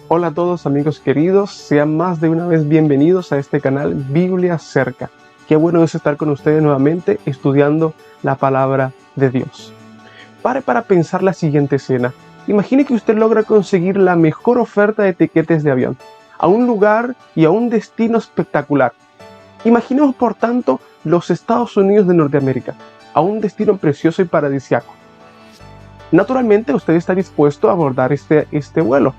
Hola a todos amigos queridos, sean más de una vez bienvenidos a este canal Biblia Cerca. Qué bueno es estar con ustedes nuevamente estudiando la palabra de Dios. Pare para pensar la siguiente escena. Imagine que usted logra conseguir la mejor oferta de tiquetes de avión, a un lugar y a un destino espectacular. Imaginemos por tanto los Estados Unidos de Norteamérica, a un destino precioso y paradisíaco. Naturalmente usted está dispuesto a abordar este vuelo.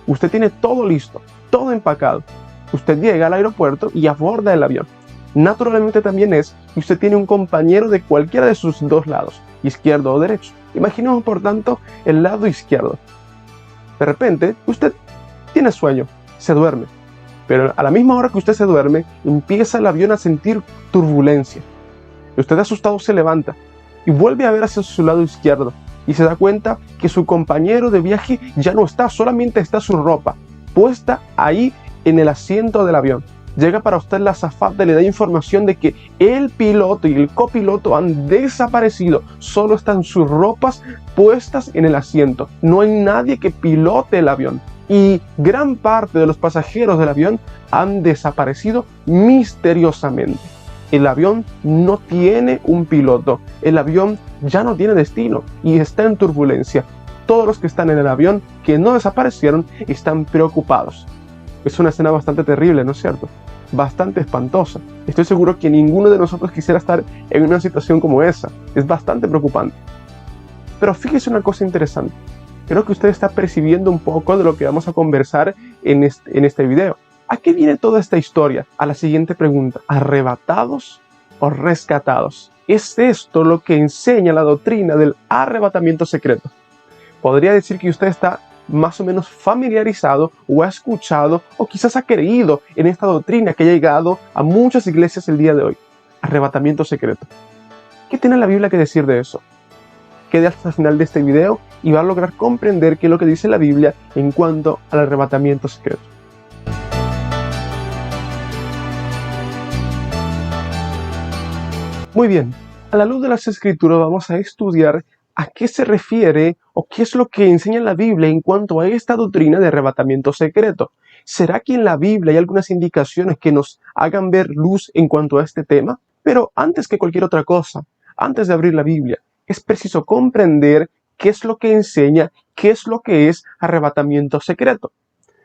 Usted tiene todo listo, todo empacado. Usted llega al aeropuerto y aborda el avión. Naturalmente también es que usted tiene un compañero de cualquiera de sus dos lados, izquierdo o derecho. Imaginemos por tanto el lado izquierdo. De repente, usted tiene sueño, se duerme. Pero a la misma hora que usted se duerme, empieza el avión a sentir turbulencia. Usted asustado se levanta y vuelve a ver hacia su lado izquierdo. Y se da cuenta que su compañero de viaje ya no está, solamente está su ropa puesta ahí en el asiento del avión. Llega para usted la azafata y le da información de que el piloto y el copiloto han desaparecido, solo están sus ropas puestas en el asiento. No hay nadie que pilote el avión y gran parte de los pasajeros del avión han desaparecido misteriosamente. El avión no tiene un piloto, el avión ya no tiene destino y está en turbulencia. Todos los que están en el avión que no desaparecieron están preocupados. Es una escena bastante terrible, ¿no es cierto? Bastante espantosa. Estoy seguro que ninguno de nosotros quisiera estar en una situación como esa. Es bastante preocupante. Pero fíjese una cosa interesante. Creo que usted está percibiendo un poco de lo que vamos a conversar en este video. ¿A qué viene toda esta historia? A la siguiente pregunta: ¿arrebatados o rescatados? ¿Es esto lo que enseña la doctrina del arrebatamiento secreto? Podría decir que usted está más o menos familiarizado o ha escuchado o quizás ha creído en esta doctrina que ha llegado a muchas iglesias el día de hoy. Arrebatamiento secreto. ¿Qué tiene la Biblia que decir de eso? Quede hasta el final de este video y va a lograr comprender qué es lo que dice la Biblia en cuanto al arrebatamiento secreto. Muy bien, a la luz de las Escrituras vamos a estudiar a qué se refiere o qué es lo que enseña la Biblia en cuanto a esta doctrina de arrebatamiento secreto. ¿Será que en la Biblia hay algunas indicaciones que nos hagan ver luz en cuanto a este tema? Pero antes que cualquier otra cosa, antes de abrir la Biblia, es preciso comprender qué es lo que enseña, qué es lo que es arrebatamiento secreto.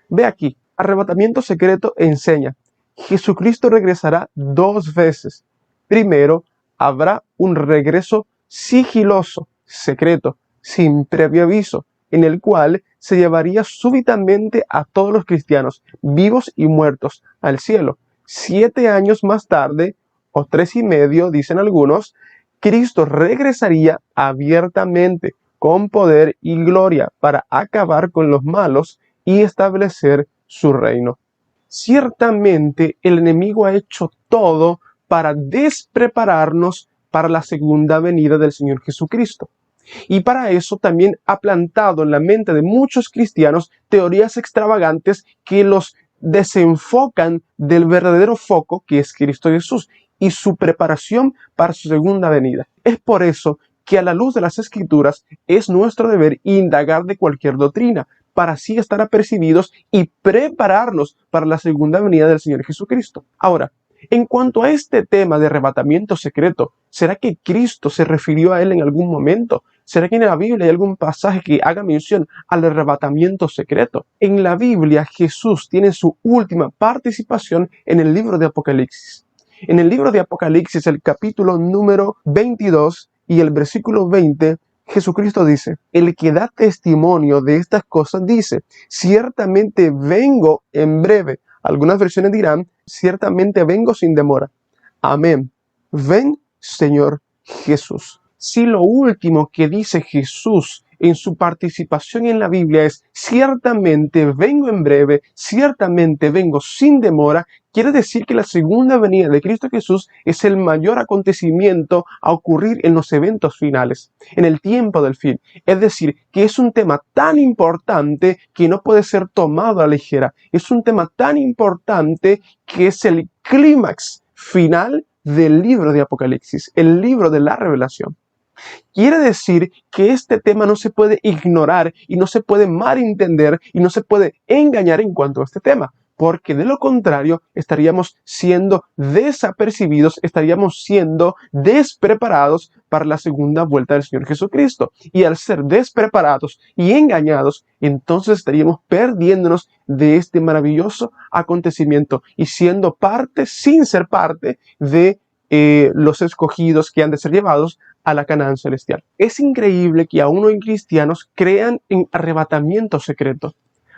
Ve aquí, arrebatamiento secreto enseña: Jesucristo regresará 2 veces. Primero, habrá un regreso sigiloso, secreto, sin previo aviso, en el cual se llevaría súbitamente a todos los cristianos, vivos y muertos, al cielo. 7 años más tarde, o 3 y medio, dicen algunos, Cristo regresaría abiertamente, con poder y gloria, para acabar con los malos y establecer su reino. Ciertamente el enemigo ha hecho todo para desprepararnos para la segunda venida del Señor Jesucristo. Y para eso también ha plantado en la mente de muchos cristianos teorías extravagantes que los desenfocan del verdadero foco, que es Cristo Jesús, y su preparación para su segunda venida. Es por eso que a la luz de las Escrituras es nuestro deber indagar de cualquier doctrina, para así estar apercibidos y prepararnos para la segunda venida del Señor Jesucristo. Ahora, en cuanto a este tema de arrebatamiento secreto, ¿será que Cristo se refirió a él en algún momento? ¿Será que en la Biblia hay algún pasaje que haga mención al arrebatamiento secreto? En la Biblia, Jesús tiene su última participación en el libro de Apocalipsis. En el libro de Apocalipsis, el capítulo número 22 y el versículo 20, Jesucristo dice: el que da testimonio de estas cosas dice: ciertamente vengo en breve. Algunas versiones dirán: ciertamente vengo sin demora. Amén. Ven, Señor Jesús. Si lo último que dice Jesús en su participación en la Biblia es: ciertamente vengo en breve, ciertamente vengo sin demora, quiere decir que la segunda venida de Cristo Jesús es el mayor acontecimiento a ocurrir en los eventos finales, en el tiempo del fin. Es decir, que es un tema tan importante que no puede ser tomado a la ligera. Es un tema tan importante que es el clímax final del libro de Apocalipsis, el libro de la revelación. Quiere decir que este tema no se puede ignorar y no se puede malentender y no se puede engañar en cuanto a este tema, porque de lo contrario estaríamos siendo desapercibidos, estaríamos siendo despreparados para la segunda vuelta del Señor Jesucristo. Y al ser despreparados y engañados, entonces estaríamos perdiéndonos de este maravilloso acontecimiento y siendo parte, sin ser parte de los escogidos que han de ser llevados a la Canaán celestial. Es increíble que aún hoy cristianos crean en arrebatamiento secreto.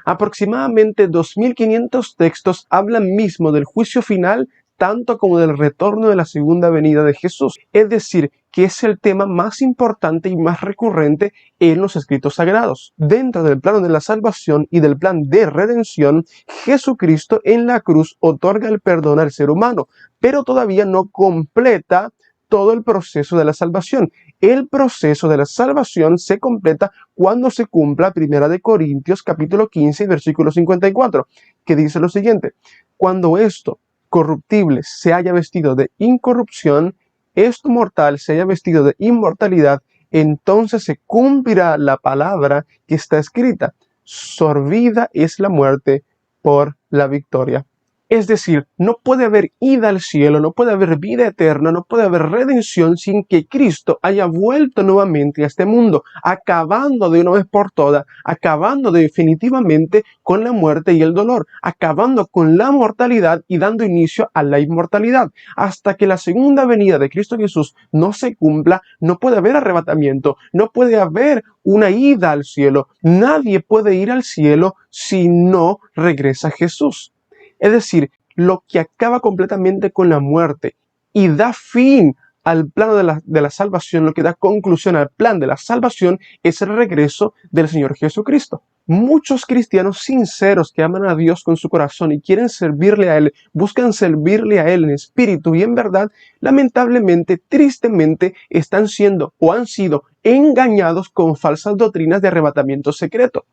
Aproximadamente 2500 textos hablan mismo del juicio final, tanto como del retorno de la segunda venida de Jesús. Es decir, que es el tema más importante y más recurrente en los escritos sagrados. Dentro del plano de la salvación y del plan de redención, Jesucristo en la cruz otorga el perdón al ser humano, pero todavía no completa todo el proceso de la salvación. El proceso de la salvación se completa cuando se cumpla 1 Corintios capítulo 15, versículo 54, que dice lo siguiente: cuando esto corruptible se haya vestido de incorrupción, esto mortal se haya vestido de inmortalidad, entonces se cumplirá la palabra que está escrita: sorbida es la muerte por la victoria. Es decir, no puede haber ida al cielo, no puede haber vida eterna, no puede haber redención sin que Cristo haya vuelto nuevamente a este mundo, acabando de una vez por todas, acabando definitivamente con la muerte y el dolor, acabando con la mortalidad y dando inicio a la inmortalidad. Hasta que la segunda venida de Cristo Jesús no se cumpla, no puede haber arrebatamiento, no puede haber una ida al cielo. Nadie puede ir al cielo si no regresa Jesús. Es decir, lo que acaba completamente con la muerte y da fin al plano de la salvación, lo que da conclusión al plan de la salvación, es el regreso del Señor Jesucristo. Muchos cristianos sinceros que aman a Dios con su corazón y quieren servirle a Él, buscan servirle a Él en espíritu y en verdad, lamentablemente, tristemente, están siendo o han sido engañados con falsas doctrinas de arrebatamiento secreto,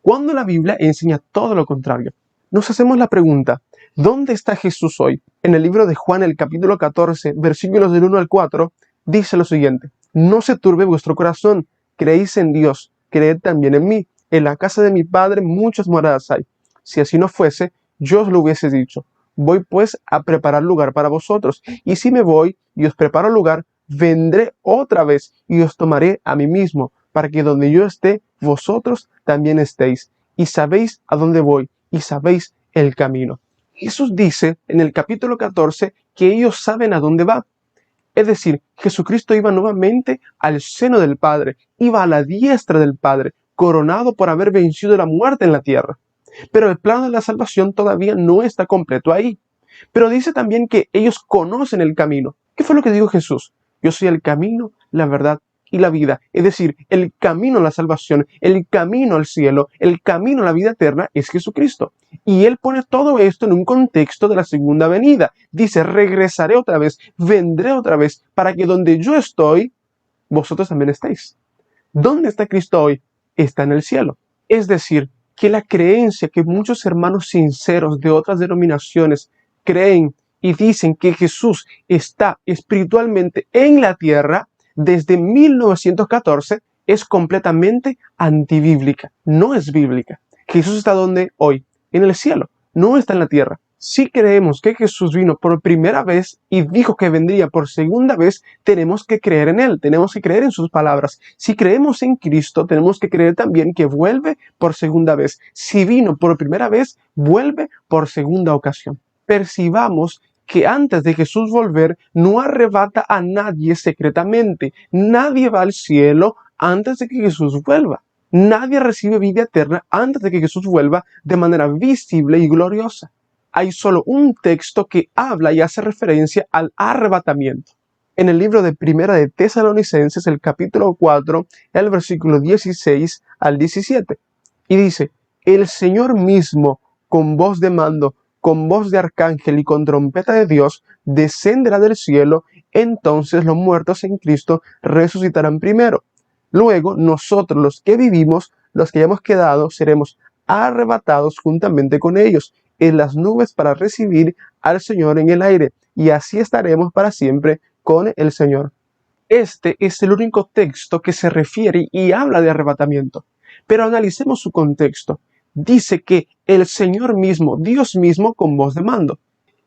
cuando la Biblia enseña todo lo contrario. Nos hacemos la pregunta: ¿dónde está Jesús hoy? En el libro de Juan, el capítulo 14, versículos del 1 al 4, dice lo siguiente: no se turbe vuestro corazón, creéis en Dios, creed también en mí. En la casa de mi Padre muchas moradas hay. Si así no fuese, yo os lo hubiese dicho. Voy pues a preparar lugar para vosotros, y si me voy y os preparo lugar, vendré otra vez y os tomaré a mí mismo, para que donde yo esté, vosotros también estéis. Y sabéis a dónde voy, y sabéis el camino. Jesús dice en el capítulo 14 que ellos saben a dónde va. Es decir, Jesucristo iba nuevamente al seno del Padre, iba a la diestra del Padre, coronado por haber vencido la muerte en la tierra. Pero el plan de la salvación todavía no está completo ahí. Pero dice también que ellos conocen el camino. ¿Qué fue lo que dijo Jesús? Yo soy el camino, la verdad y la vida. Es decir, el camino a la salvación, el camino al cielo, el camino a la vida eterna es Jesucristo. Y Él pone todo esto en un contexto de la segunda venida. Dice: regresaré otra vez, vendré otra vez, para que donde yo estoy, vosotros también estéis. ¿Dónde está Cristo hoy? Está en el cielo. Es decir, que la creencia que muchos hermanos sinceros de otras denominaciones creen y dicen que Jesús está espiritualmente en la tierra desde 1914 es completamente antibíblica, no es bíblica. Jesús está donde hoy, en el cielo, no está en la tierra. Si creemos que Jesús vino por primera vez y dijo que vendría por segunda vez, tenemos que creer en Él, tenemos que creer en sus palabras. Si creemos en Cristo, tenemos que creer también que vuelve por segunda vez. Si vino por primera vez, vuelve por segunda ocasión. Percibamos que antes de Jesús volver, no arrebata a nadie secretamente. Nadie va al cielo antes de que Jesús vuelva. Nadie recibe vida eterna antes de que Jesús vuelva de manera visible y gloriosa. Hay solo un texto que habla y hace referencia al arrebatamiento. En el libro de Primera de Tesalonicenses, el capítulo 4, el versículo 16 al 17. Y dice: el Señor mismo, con voz de mando, con voz de arcángel y con trompeta de Dios, descenderá del cielo. Entonces los muertos en Cristo resucitarán primero. Luego nosotros, los que vivimos, los que hayamos quedado, seremos arrebatados juntamente con ellos en las nubes para recibir al Señor en el aire, y así estaremos para siempre con el Señor. Este es el único texto que se refiere y habla de arrebatamiento. Pero analicemos su contexto. Dice que el Señor mismo, Dios mismo, con voz de mando.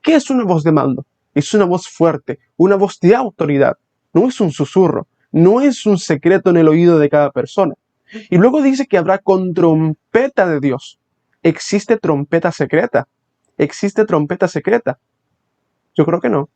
¿Qué es una voz de mando? Es una voz fuerte, una voz de autoridad. No es un susurro, no es un secreto en el oído de cada persona. Y luego dice que habrá con trompeta de Dios. ¿Existe trompeta secreta? ¿Existe trompeta secreta? Yo creo que no.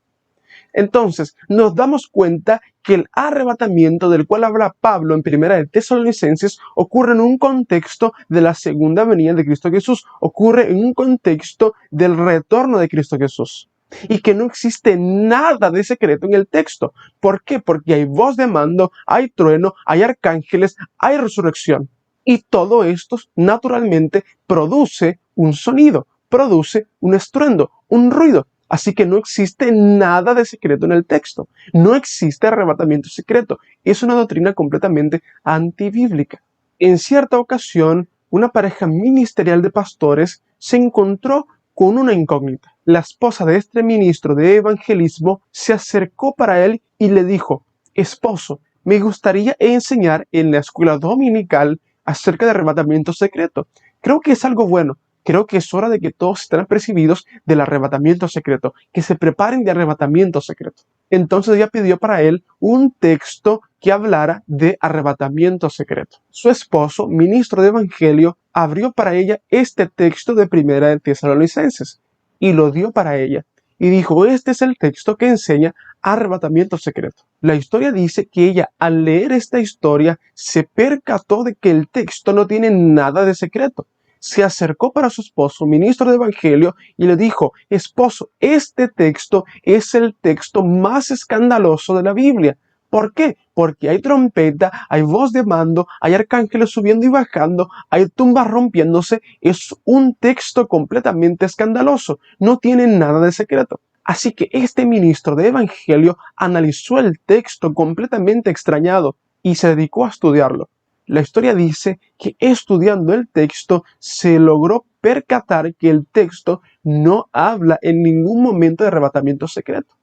Entonces, nos damos cuenta que el arrebatamiento del cual habla Pablo en Primera de Tesalonicenses ocurre en un contexto de la segunda venida de Cristo Jesús, ocurre en un contexto del retorno de Cristo Jesús. Y que no existe nada de secreto en el texto. ¿Por qué? Porque hay voz de mando, hay trueno, hay arcángeles, hay resurrección. Y todo esto naturalmente produce un sonido, produce un estruendo, un ruido. Así que no existe nada de secreto en el texto. No existe arrebatamiento secreto. Es una doctrina completamente antibíblica. En cierta ocasión, una pareja ministerial de pastores se encontró con una incógnita. La esposa de este ministro de evangelismo se acercó para él y le dijo: esposo, me gustaría enseñar en la escuela dominical acerca de arrebatamiento secreto. Creo que es algo bueno. Creo que es hora de que todos estén apercibidos del arrebatamiento secreto, que se preparen de arrebatamiento secreto. Entonces ella pidió para él un texto que hablara de arrebatamiento secreto. Su esposo, ministro de evangelio, abrió para ella este texto de Primera de Tesalonicenses y lo dio para ella. Y dijo: este es el texto que enseña arrebatamiento secreto. La historia dice que ella, al leer esta historia, se percató de que el texto no tiene nada de secreto. Se acercó para su esposo, ministro de evangelio, y le dijo: esposo, este texto es el texto más escandaloso de la Biblia. ¿Por qué? Porque hay trompeta, hay voz de mando, hay arcángeles subiendo y bajando, hay tumbas rompiéndose. Es un texto completamente escandaloso. No tiene nada de secreto. Así que este ministro de evangelio analizó el texto completamente extrañado y se dedicó a estudiarlo. La historia dice que estudiando el texto se logró percatar que el texto no habla en ningún momento de arrebatamiento secreto.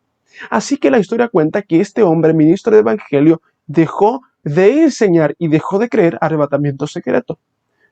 Así que la historia cuenta que este hombre, ministro de evangelio, dejó de enseñar y dejó de creer arrebatamiento secreto.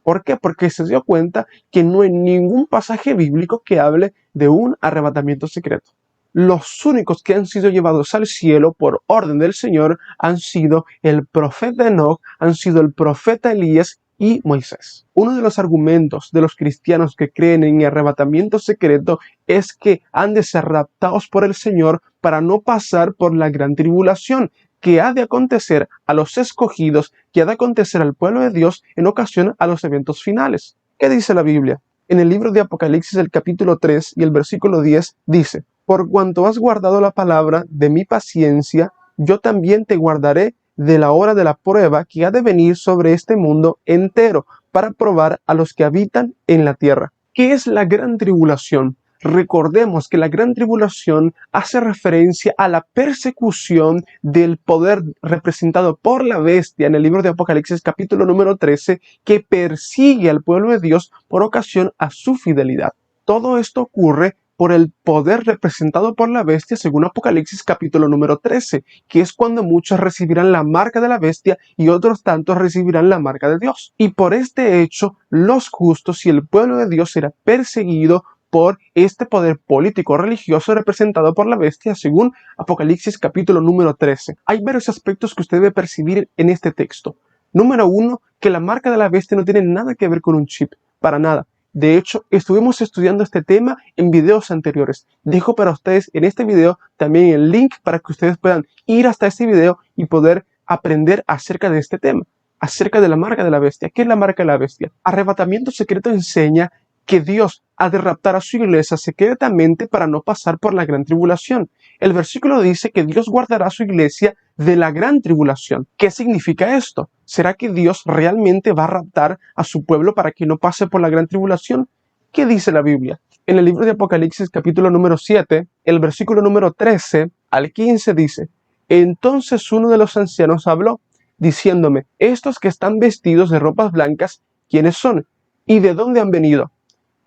¿Por qué? Porque se dio cuenta que no hay ningún pasaje bíblico que hable de un arrebatamiento secreto. Los únicos que han sido llevados al cielo por orden del Señor han sido el profeta Enoc, han sido el profeta Elías y Moisés. Uno de los argumentos de los cristianos que creen en arrebatamiento secreto es que han de ser raptados por el Señor para no pasar por la gran tribulación que ha de acontecer a los escogidos, que ha de acontecer al pueblo de Dios en ocasión a los eventos finales. ¿Qué dice la Biblia? En el libro de Apocalipsis, el capítulo 3 y el versículo 10 dice: por cuanto has guardado la palabra de mi paciencia, yo también te guardaré de la hora de la prueba que ha de venir sobre este mundo entero, para probar a los que habitan en la tierra. ¿Qué es la gran tribulación? Recordemos que la gran tribulación hace referencia a la persecución del poder representado por la bestia en el libro de Apocalipsis capítulo número 13, que persigue al pueblo de Dios por ocasión a su fidelidad. Todo esto ocurre por el poder representado por la bestia según Apocalipsis capítulo número 13, que es cuando muchos recibirán la marca de la bestia y otros tantos recibirán la marca de Dios. Y por este hecho, los justos y el pueblo de Dios será perseguido por este poder político religioso representado por la bestia según Apocalipsis capítulo número 13. Hay varios aspectos que usted debe percibir en este texto. Número 1, que la marca de la bestia no tiene nada que ver con un chip, para nada. De hecho, estuvimos estudiando este tema en videos anteriores. Dejo para ustedes en este video también el link para que ustedes puedan ir hasta este video y poder aprender acerca de este tema, acerca de la marca de la bestia. ¿Qué es la marca de la bestia? Arrebatamiento secreto enseña que Dios ha de raptar a su iglesia secretamente para no pasar por la gran tribulación. El versículo dice que Dios guardará a su iglesia de la gran tribulación. ¿Qué significa esto? ¿Será que Dios realmente va a raptar a su pueblo para que no pase por la gran tribulación? ¿Qué dice la Biblia? En el libro de Apocalipsis capítulo número 7, el versículo número 13 al 15 dice: entonces uno de los ancianos habló, diciéndome: estos que están vestidos de ropas blancas, ¿quiénes son? ¿Y de dónde han venido?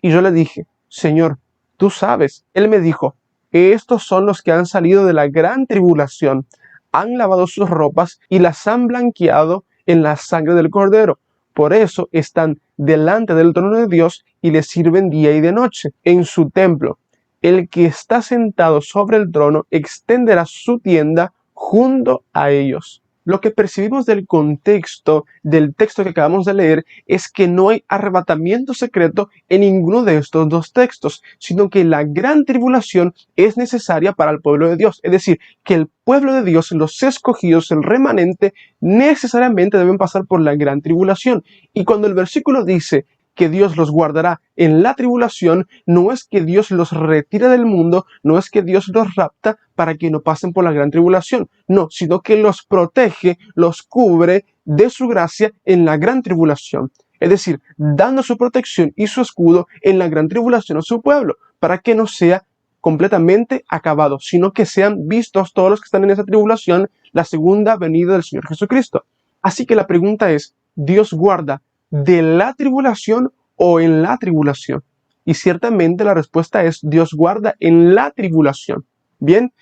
Y yo le dije: Señor, tú sabes. Él me dijo: estos son los que han salido de la gran tribulación. han lavado sus ropas y las han blanqueado en la sangre del Cordero. Por eso están delante del trono de Dios y le sirven día y de noche en su templo. El que está sentado sobre el trono extenderá su tienda junto a ellos. Lo que percibimos del contexto del texto que acabamos de leer es que no hay arrebatamiento secreto en ninguno de estos dos textos, sino que la gran tribulación es necesaria para el pueblo de Dios. Es decir, que el pueblo de Dios, los escogidos, el remanente, necesariamente deben pasar por la gran tribulación. Y cuando el versículo dice que Dios los guardará en la tribulación, no es que Dios los retira del mundo, no es que Dios los rapta para que no pasen por la gran tribulación, no, sino que los protege, los cubre de su gracia en la gran tribulación. Es decir, dando su protección y su escudo en la gran tribulación a su pueblo, para que no sea completamente acabado, sino que sean vistos todos los que están en esa tribulación la segunda venida del Señor Jesucristo. Así que la pregunta es, ¿Dios guarda de la tribulación o en la tribulación? Y ciertamente la respuesta es Dios guarda en la tribulación. Bien,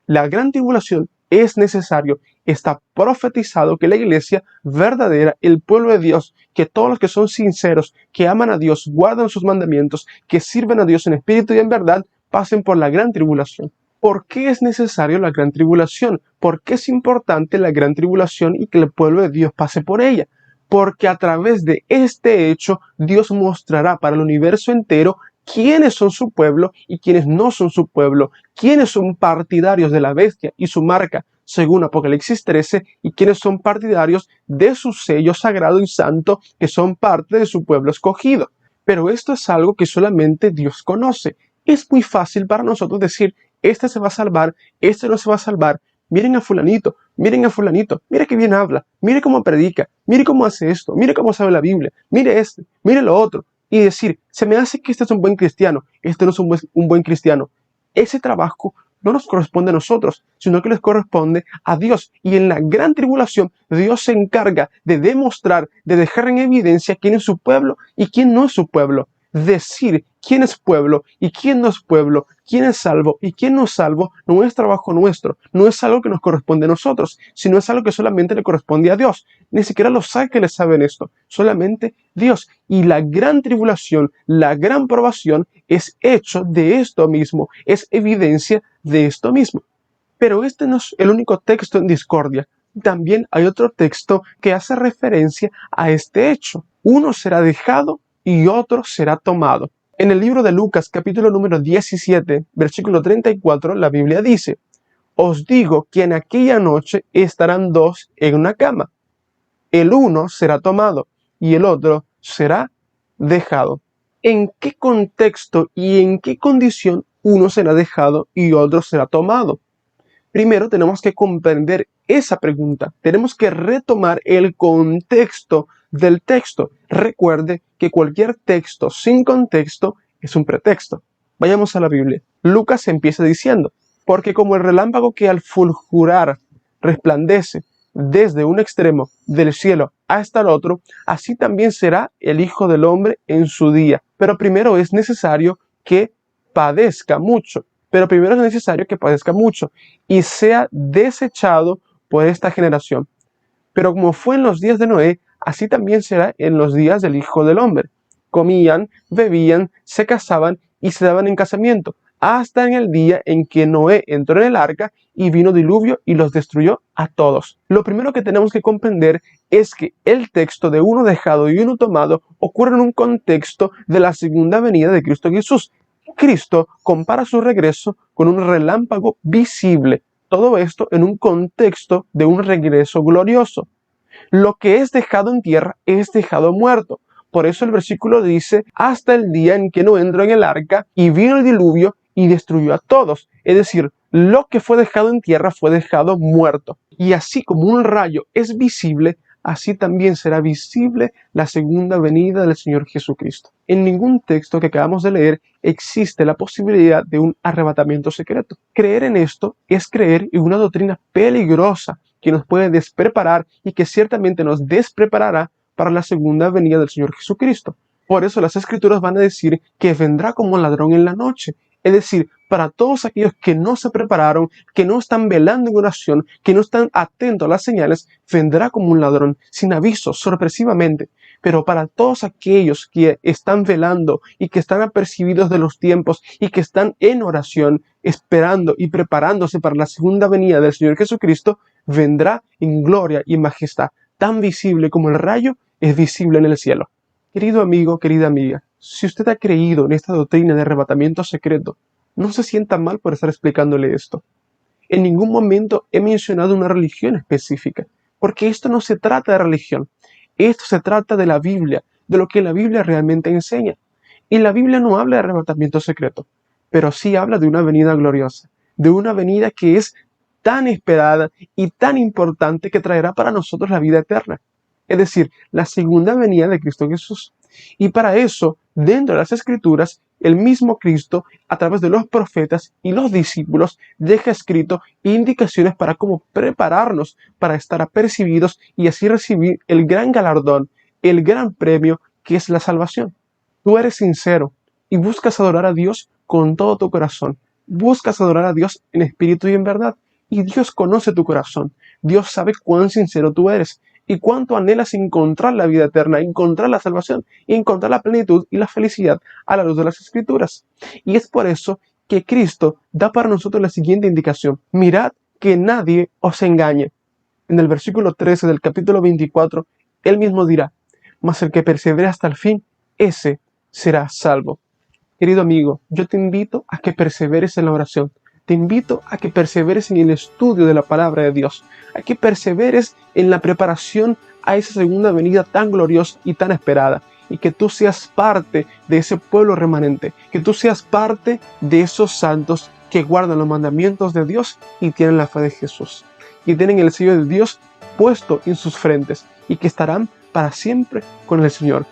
la gran tribulación es necesario, está profetizado que la iglesia verdadera, el pueblo de Dios, que todos los que son sinceros, que aman a Dios, guardan sus mandamientos, que sirven a Dios en espíritu y en verdad, pasen por la gran tribulación. ¿Por qué es necesario la gran tribulación? ¿Por qué es importante la gran tribulación y que el pueblo de Dios pase por ella? Porque a través de este hecho Dios mostrará para el universo entero quiénes son su pueblo y quiénes no son su pueblo, quiénes son partidarios de la bestia y su marca, según Apocalipsis 13, y quiénes son partidarios de su sello sagrado y santo, que son parte de su pueblo escogido. Pero esto es algo que solamente Dios conoce. Es muy fácil para nosotros decir, este se va a salvar, este no se va a salvar. Miren a fulanito, mire que bien habla, mire cómo predica, mire cómo hace esto, mire cómo sabe la Biblia, mire este, mire lo otro. Y decir, se me hace que este es un buen cristiano, este no es un buen cristiano. Ese trabajo no nos corresponde a nosotros, sino que les corresponde a Dios. Y en la gran tribulación, Dios se encarga de demostrar, de dejar en evidencia quién es su pueblo y quién no es su pueblo. Decir quién es pueblo y quién no es pueblo, quién es salvo y quién no es salvo, no es trabajo nuestro, no es algo que nos corresponde a nosotros, sino es algo que solamente le corresponde a Dios. Ni siquiera los ángeles saben esto, solamente Dios. Y la gran tribulación, la gran probación es hecho de esto mismo, es evidencia de esto mismo. Pero este no es el único texto en discordia. También hay otro texto que hace referencia a este hecho. Uno será dejado y otro será tomado. En el libro de Lucas, capítulo número 17, versículo 34, la Biblia dice, os digo que en aquella noche estarán dos en una cama. El uno será tomado y el otro será dejado. ¿En qué contexto y en qué condición uno será dejado y otro será tomado? Primero tenemos que comprender esa pregunta. Tenemos que retomar el contexto del texto. Recuerde que cualquier texto sin contexto es un pretexto. Vayamos a la Biblia. Lucas empieza diciendo, porque como el relámpago que al fulgurar resplandece desde un extremo del cielo hasta el otro, así también será el Hijo del Hombre en su día. Pero primero es necesario que padezca mucho. Y sea desechado por esta generación. Pero como fue en los días de Noé, así también será en los días del Hijo del Hombre. Comían, bebían, se casaban y se daban en casamiento, hasta en el día en que Noé entró en el arca y vino diluvio y los destruyó a todos. Lo primero que tenemos que comprender es que el texto de uno dejado y uno tomado ocurre en un contexto de la segunda venida de Cristo Jesús. Cristo compara su regreso con un relámpago visible. Todo esto en un contexto de un regreso glorioso. Lo que es dejado en tierra es dejado muerto. Por eso el versículo dice, hasta el día en que no entró en el arca y vino el diluvio y destruyó a todos. Es decir, lo que fue dejado en tierra fue dejado muerto. Y así como un rayo es visible, así también será visible la segunda venida del Señor Jesucristo. En ningún texto que acabamos de leer existe la posibilidad de un arrebatamiento secreto. Creer en esto es creer en una doctrina peligrosa que nos puede despreparar y que ciertamente nos despreparará para la segunda venida del Señor Jesucristo. Por eso las Escrituras van a decir que vendrá como ladrón en la noche. Es decir, para todos aquellos que no se prepararon, que no están velando en oración, que no están atentos a las señales, vendrá como un ladrón, sin aviso, sorpresivamente. Pero para todos aquellos que están velando y que están apercibidos de los tiempos y que están en oración, esperando y preparándose para la segunda venida del Señor Jesucristo, vendrá en gloria y majestad, tan visible como el rayo es visible en el cielo. Querido amigo, querida amiga, si usted ha creído en esta doctrina de arrebatamiento secreto, no se sienta mal por estar explicándole esto. En ningún momento he mencionado una religión específica, porque esto no se trata de religión. Esto se trata de la Biblia, de lo que la Biblia realmente enseña. Y la Biblia no habla de arrebatamiento secreto, pero sí habla de una venida gloriosa, de una venida que es tan esperada y tan importante que traerá para nosotros la vida eterna. Es decir, la segunda venida de Cristo Jesús. Y para eso, dentro de las Escrituras, el mismo Cristo, a través de los profetas y los discípulos, deja escrito indicaciones para cómo prepararnos para estar apercibidos y así recibir el gran galardón, el gran premio que es la salvación. Tú eres sincero y buscas adorar a Dios con todo tu corazón. Buscas adorar a Dios en espíritu y en verdad. Y Dios conoce tu corazón. Dios sabe cuán sincero tú eres y cuánto anhelas encontrar la vida eterna, encontrar la salvación y encontrar la plenitud y la felicidad a la luz de las Escrituras. Y es por eso que Cristo da para nosotros la siguiente indicación: mirad que nadie os engañe. En el versículo 13 del capítulo 24, Él mismo dirá: mas el que persevere hasta el fin, ese será salvo. Querido amigo, yo te invito a que perseveres en la oración. Te invito a que perseveres en el estudio de la palabra de Dios, a que perseveres en la preparación a esa segunda venida tan gloriosa y tan esperada, y que tú seas parte de ese pueblo remanente, que tú seas parte de esos santos que guardan los mandamientos de Dios y tienen la fe de Jesús, y tienen el sello de Dios puesto en sus frentes, y que estarán para siempre con el Señor,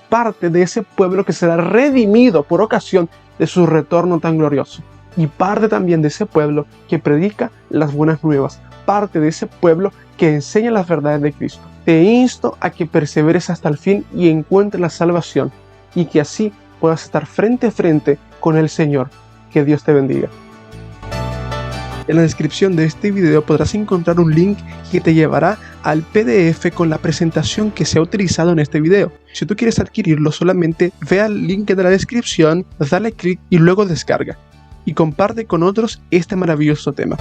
parte de ese pueblo que será redimido por ocasión de su retorno tan glorioso. Y parte también de ese pueblo que predica las buenas nuevas, parte de ese pueblo que enseña las verdades de Cristo. Te insto a que perseveres hasta el fin y encuentres la salvación, y que así puedas estar frente a frente con el Señor. Que Dios te bendiga. En la descripción de este video podrás encontrar un link que te llevará al PDF con la presentación que se ha utilizado en este video. Si tú quieres adquirirlo, solamente ve al link de la descripción, dale clic y luego descarga. Y comparte con otros este maravilloso tema.